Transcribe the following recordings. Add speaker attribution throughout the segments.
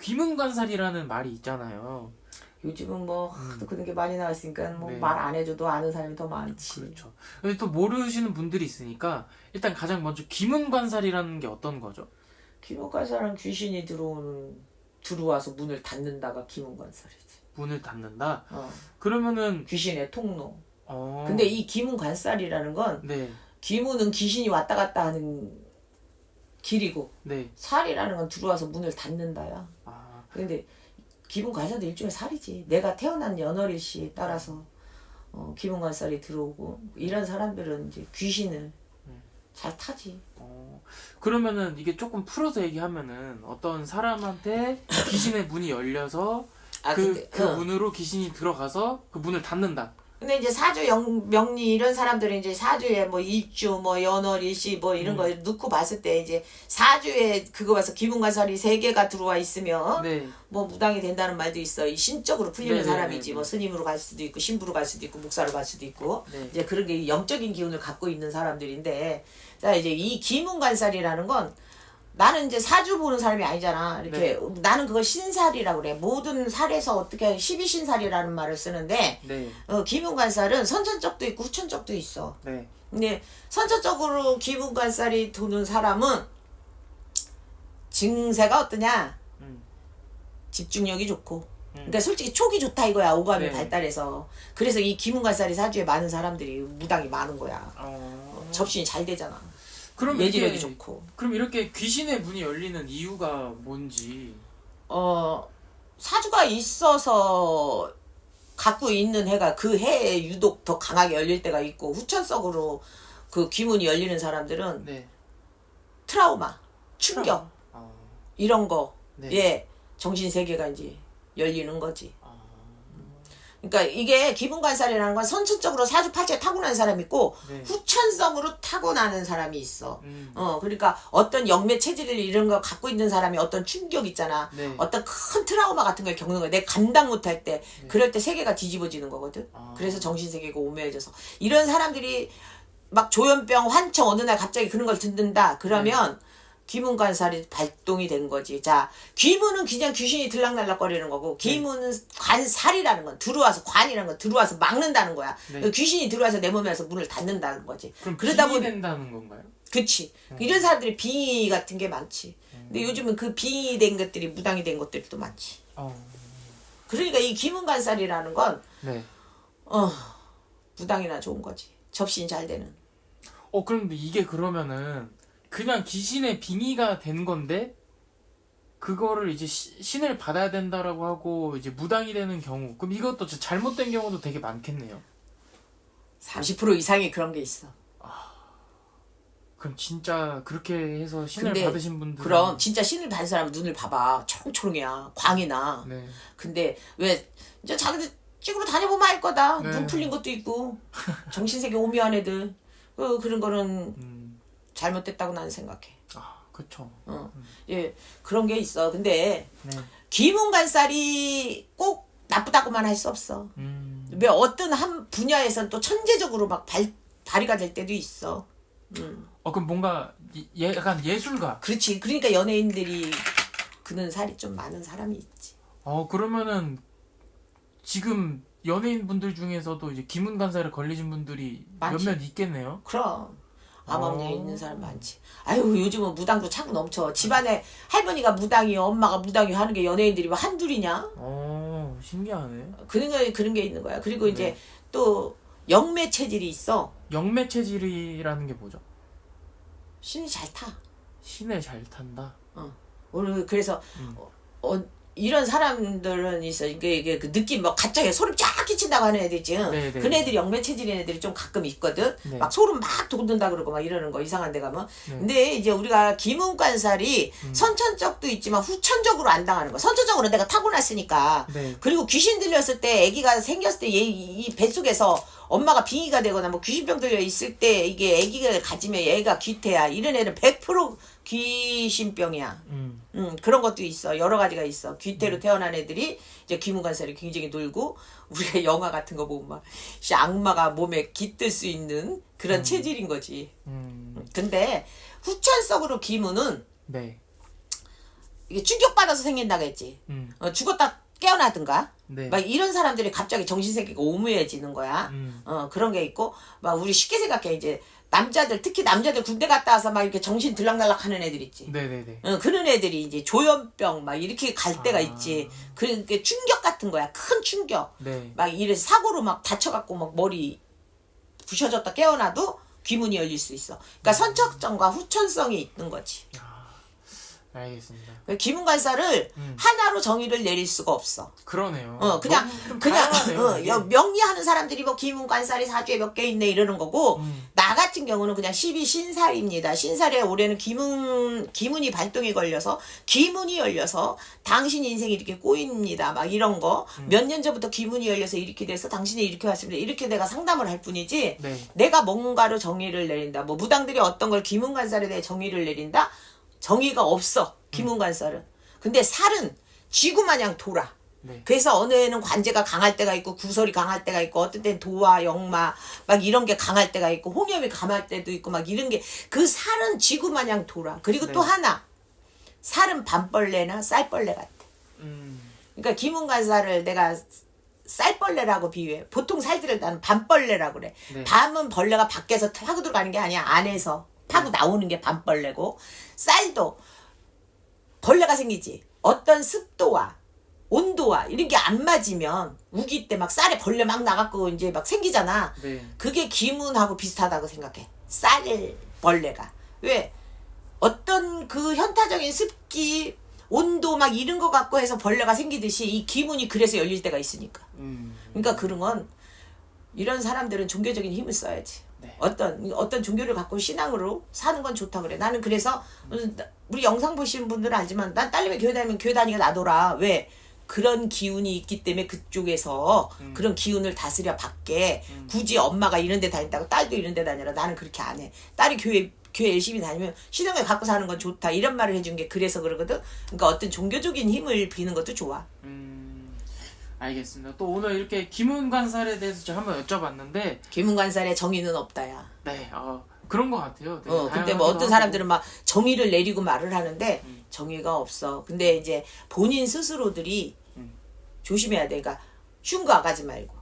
Speaker 1: 귀문관살이라는 말이 있잖아요.
Speaker 2: 요즘은 뭐 하도 그런 게 많이 나왔으니까 뭐
Speaker 1: 네.
Speaker 2: 말 안 해줘도 아는 사람이 더 많지.
Speaker 1: 그렇죠. 근데 또 모르시는 분들이 있으니까 일단 가장 먼저 귀문관살이라는 게 어떤 거죠?
Speaker 2: 기문관살은 귀신이 들어와서 문을 닫는다가 기문관살이지.
Speaker 1: 문을 닫는다.
Speaker 2: 어.
Speaker 1: 그러면은
Speaker 2: 귀신의 통로.
Speaker 1: 어.
Speaker 2: 근데 이 기문관살이라는 건
Speaker 1: 네.
Speaker 2: 기문은 귀신이 왔다 갔다 하는 길이고
Speaker 1: 네.
Speaker 2: 살이라는 건 들어와서 문을 닫는다야.
Speaker 1: 아.
Speaker 2: 근데 기문관살도 일종의 살이지. 내가 태어난 연월일시에 따라서 기문관살이 들어오고 이런 사람들은 이제 귀신을 잘 타지.
Speaker 1: 그러면은 이게 조금 풀어서 얘기하면은 어떤 사람한테 귀신의 문이 열려서 그 문으로 귀신이 들어가서 그 문을 닫는다.
Speaker 2: 근데 이제 사주 명리 이런 사람들은 이제 사주에 뭐 일주 뭐 연월일시 뭐 이런 거 넣고 봤을 때 이제 사주에 그거 봐서 기문관살이 3개가 들어와 있으면
Speaker 1: 네.
Speaker 2: 뭐 무당이 된다는 말도 있어. 이 신적으로 풀리는
Speaker 1: 네네네네.
Speaker 2: 사람이지. 뭐 스님으로 갈 수도 있고 신부로 갈 수도 있고 목사로 갈 수도 있고
Speaker 1: 네.
Speaker 2: 이제 그런 게 영적인 기운을 갖고 있는 사람들인데, 자 이제 이 기문관살이라는 건 나는 이제 사주 보는 사람이 아니잖아. 이렇게 나는 그걸 신살이라고 그래. 모든 살에서 어떻게 12신살이라는 말을 쓰는데
Speaker 1: 네.
Speaker 2: 기문관살은 선천적도 있고 후천적도 있어.
Speaker 1: 네.
Speaker 2: 근데 선천적으로 기문관살이 도는 사람은 증세가 어떠냐? 집중력이 좋고. 그러니까 솔직히 촉이 좋다 이거야. 오감이
Speaker 1: 네.
Speaker 2: 발달해서. 그래서 이 기문관살이 사주에 많은 사람들이 무당이 많은 거야. 접신이 잘 되잖아.
Speaker 1: 그럼
Speaker 2: 예지력이
Speaker 1: 이렇게,
Speaker 2: 좋고.
Speaker 1: 그럼 이렇게 귀신의 문이 열리는 이유가 뭔지.
Speaker 2: 사주가 있어서 갖고 있는 해가 그 해에 유독 더 강하게 열릴 때가 있고, 후천적으로 그 귀문이 열리는 사람들은
Speaker 1: 네.
Speaker 2: 트라우마, 충격 이런 거에
Speaker 1: 네.
Speaker 2: 정신세계가 이제 열리는 거지. 그러니까 이게 기문관살이라는 건 선천적으로 사주팔자에 타고난 사람이 있고
Speaker 1: 네.
Speaker 2: 후천성으로 타고나는 사람이 있어. 그러니까 어떤 영매 체질 이런 거 갖고 있는 사람이 어떤 충격 있잖아.
Speaker 1: 네.
Speaker 2: 어떤 큰 트라우마 같은 걸 겪는 거야. 내 감당 못할 때 그럴 때 세계가 뒤집어지는 거거든. 그래서 정신세계가 오묘해져서 이런 사람들이 막 조현병, 환청 어느 날 갑자기 그런 걸 듣는다. 그러면 귀문관살이 발동이 된 거지. 자, 귀문은 그냥 귀신이 들락날락거리는 거고, 귀문은 관살이라는 건 들어와서, 관이라는 건 들어와서 막는다는 거야.
Speaker 1: 네.
Speaker 2: 귀신이 들어와서 내 몸에서 문을 닫는다는 거지.
Speaker 1: 그럼
Speaker 2: 그러다
Speaker 1: 빙이
Speaker 2: 보니
Speaker 1: 된다는 건가요?
Speaker 2: 그치. 이런 사람들이 빙의 같은 게 많지. 근데 요즘은 그 빙의 된 것들이 무당이 된 것들이 또 많지. 그러니까 이 귀문관살이라는 건
Speaker 1: 네.
Speaker 2: 무당이나 좋은 거지. 접신이 잘 되는.
Speaker 1: 그런데 이게 그러면은 그냥 귀신의 빙의가 된 건데 그거를 이제 신을 받아야 된다라고 하고 이제 무당이 되는 경우, 그럼 이것도 잘못된 경우도 되게 많겠네요.
Speaker 2: 30% 이상이 그런 게 있어.
Speaker 1: 그럼 진짜 그렇게 해서 신을
Speaker 2: 근데
Speaker 1: 받으신 분들은
Speaker 2: 그럼 진짜 신을 받은 사람 눈을 봐봐. 초롱초롱이야. 광이나.
Speaker 1: 네.
Speaker 2: 근데 왜 이제 자기들 찍으러 다녀보면 알 거다.
Speaker 1: 네.
Speaker 2: 눈 풀린 것도 있고 정신세계 오묘한 애들. 그런 거는 잘못됐다고 나는 생각해.
Speaker 1: 그쵸.
Speaker 2: 예, 그런 게 있어. 근데
Speaker 1: 네.
Speaker 2: 기문관살이 꼭 나쁘다고만 할 수 없어. 왜 어떤 한 분야에선 또 천재적으로 막 발휘가 될 때도 있어.
Speaker 1: 그럼 뭔가 약간 예술가.
Speaker 2: 그렇지. 그러니까 연예인들이 그는 살이 좀 많은 사람이 있지.
Speaker 1: 그러면은 지금 연예인 분들 중에서도 이제 기문관살에 걸리신 분들이
Speaker 2: 많지.
Speaker 1: 몇몇 있겠네요.
Speaker 2: 그럼 암암리에 있는 사람 많지. 아유, 요즘은 무당도 차고 넘쳐. 집안에 할머니가 무당이요, 엄마가 무당이요 하는 게 연예인들이 뭐 한둘이냐?
Speaker 1: 신기하네.
Speaker 2: 그런 게 있는 거야. 그리고 이제 또 영매 체질이 있어.
Speaker 1: 영매 체질이라는 게 뭐죠?
Speaker 2: 신이 잘 타.
Speaker 1: 신을 잘 탄다.
Speaker 2: 오늘 그래서 이런 사람들은 있어. 이게 그 느낌 막 갑자기 소름 쫙 끼친다고 하는 애들 있지.
Speaker 1: 네네.
Speaker 2: 그 애들이 영매 체질인 애들이 좀 가끔 있거든.
Speaker 1: 네.
Speaker 2: 막 소름 막 돋는다 그러고 막 이러는 거 이상한 데 가면. 근데 이제 우리가 기문관살이 선천적도 있지만 후천적으로 안 당하는 거. 선천적으로 내가 타고났으니까.
Speaker 1: 네.
Speaker 2: 그리고 귀신 들렸을 때 아기가 생겼을 때 이 뱃속에서 엄마가 빙의가 되거나 뭐 귀신병 들려 있을 때 이게 아기가 가지면 얘가 귀태야. 이런 애는 100% 귀신병이야. 그런 것도 있어. 여러 가지가 있어. 귀태로 태어난 애들이 이제 귀문관살이 굉장히 놀고, 우리가 영화 같은 거 보면 막 악마가 몸에 깃들 수 있는 그런 체질인 거지. 근데 후천성으로 귀문은
Speaker 1: 네.
Speaker 2: 이게 충격받아서 생긴다고 했지. 죽었다 깨어나든가.
Speaker 1: 네.
Speaker 2: 막 이런 사람들이 갑자기 정신세계가 오묘해지는 거야. 그런 게 있고, 막 우리 쉽게 생각해. 이제 남자들, 특히 남자들 군대 갔다 와서 막 이렇게 정신 들락날락 하는 애들 있지.
Speaker 1: 네네네.
Speaker 2: 그런 애들이 이제 조현병 막 이렇게 갈 때가
Speaker 1: 아.
Speaker 2: 있지. 그게 충격 같은 거야. 큰 충격.
Speaker 1: 네.
Speaker 2: 막 이래 사고로 막 다쳐갖고 막 머리 부셔졌다 깨어나도 귀문이 열릴 수 있어. 그러니까 선척점과 후천성이 있는 거지.
Speaker 1: 알겠습니다.
Speaker 2: 귀문관사를 하나로 정의를 내릴 수가 없어.
Speaker 1: 그러네요.
Speaker 2: 그냥
Speaker 1: 너무 좀
Speaker 2: 그냥
Speaker 1: 다양하네요, 이게.
Speaker 2: 명리하는 사람들이 뭐 귀문관살이 사주에 몇 개 있네 이러는 거고 나 같은 경우는 그냥 12신살입니다. 신살에 올해는 기문이 발동이 걸려서 기문이 열려서 당신 인생이 이렇게 꼬입니다. 막 이런 거 몇 년 전부터 기문이 열려서 이렇게 돼서 당신이 이렇게 왔습니다. 이렇게 내가 상담을 할 뿐이지
Speaker 1: 네.
Speaker 2: 내가 뭔가로 정의를 내린다. 뭐 무당들이 어떤 걸 귀문관살에 대해 정의를 내린다. 정의가 없어. 귀문관살은. 근데 살은 쥐구마냥 돌아.
Speaker 1: 네.
Speaker 2: 그래서 어느 애는 관제가 강할 때가 있고 구설이 강할 때가 있고 어떤 때는 도화, 역마 막 이런 게 강할 때가 있고 홍염이 강할 때도 있고 막 이런 게 그 살은 쥐구마냥 돌아. 그리고
Speaker 1: 네.
Speaker 2: 또 하나 살은 밤벌레나 쌀벌레 같아. 그러니까 귀문관살을 내가 쌀벌레라고 비유해. 보통 살들을 나는 밤벌레라고 그래.
Speaker 1: 네.
Speaker 2: 밤은 벌레가 밖에서 타고 들어가는 게 아니야. 안에서 타고 나오는 게 밤벌레고 쌀도 벌레가 생기지. 어떤 습도와 온도와 이런 게 안 맞으면 우기 때 막 쌀에 벌레 막 나갖고 이제 막 생기잖아.
Speaker 1: 네.
Speaker 2: 그게 기문하고 비슷하다고 생각해. 쌀벌레가. 왜? 어떤 그 현타적인 습기, 온도 막 이런 거 갖고 해서 벌레가 생기듯이 이 기문이 그래서 열릴 때가 있으니까. 그러니까 그런 건 이런 사람들은 종교적인 힘을 써야지.
Speaker 1: 네.
Speaker 2: 어떤 종교를 갖고 신앙으로 사는 건 좋다 그래. 나는 그래서 우리 영상 보시는 분들은 알지만 난 딸내미 교회 다니면 교회 다니가 놔둬라. 왜? 그런 기운이 있기 때문에 그쪽에서 그런 기운을 다스려 받게 굳이 엄마가 이런 데 다닌다고 딸도 이런 데 다녀라. 나는 그렇게 안 해. 딸이 교회 열심히 다니면 신앙을 갖고 사는 건 좋다. 이런 말을 해준 게 그래서 그러거든. 그러니까 어떤 종교적인 힘을 비는 것도 좋아.
Speaker 1: 알겠습니다. 또 오늘 이렇게 기문관살에 대해서 제가 한번 여쭤봤는데
Speaker 2: 귀문관살의 정의는 없다야.
Speaker 1: 네, 그런 것 같아요. 되게
Speaker 2: 근데 뭐
Speaker 1: 다양하기도
Speaker 2: 어떤
Speaker 1: 하고.
Speaker 2: 사람들은 막 정의를 내리고 말을 하는데 정의가 없어. 근데 이제 본인 스스로들이 조심해야 돼. 그러니까 흉가 가지 말고.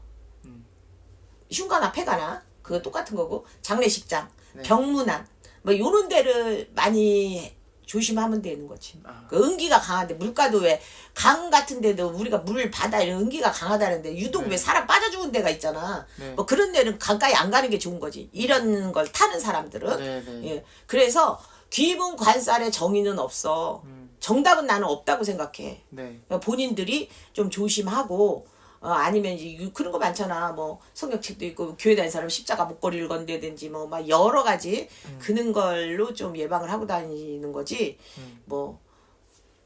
Speaker 2: 흉가나 폐가나 그거 똑같은 거고 장례식장,
Speaker 1: 네.
Speaker 2: 병문안 뭐 요런 데를 많이 조심하면 되는 거지. 그 은기가 강한데 물가도 왜 강 같은 데도 우리가 물 바다 이런 은기가 강하다는데 유독
Speaker 1: 네.
Speaker 2: 왜 사람 빠져 죽은 데가 있잖아.
Speaker 1: 네.
Speaker 2: 뭐 그런 데는 가까이 안 가는 게 좋은 거지. 이런 걸 타는 사람들은.
Speaker 1: 네, 네.
Speaker 2: 예. 그래서 귀문관살의 정의는 없어. 정답은 나는 없다고 생각해.
Speaker 1: 네.
Speaker 2: 본인들이 좀 조심하고 아니면 이제 그런 거 많잖아. 뭐 성경책도 있고 교회 다니는 사람 십자가 목걸이를 건다든지 뭐 막 여러 가지 그런 걸로 좀 예방을 하고 다니는 거지. 뭐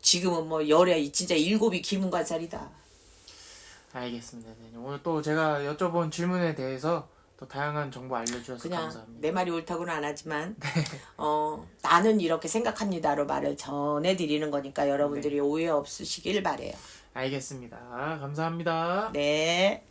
Speaker 2: 지금은 뭐 열에 진짜 7이 귀문관살이다.
Speaker 1: 알겠습니다. 네. 오늘 또 제가 여쭤본 질문에 대해서 또 다양한 정보 알려주셔서
Speaker 2: 그냥
Speaker 1: 감사합니다.
Speaker 2: 내 말이 옳다고는 안 하지만 나는 이렇게 생각합니다로 말을 전해드리는 거니까 여러분들이 오해 없으시길 바래요.
Speaker 1: 알겠습니다. 감사합니다.
Speaker 2: 네.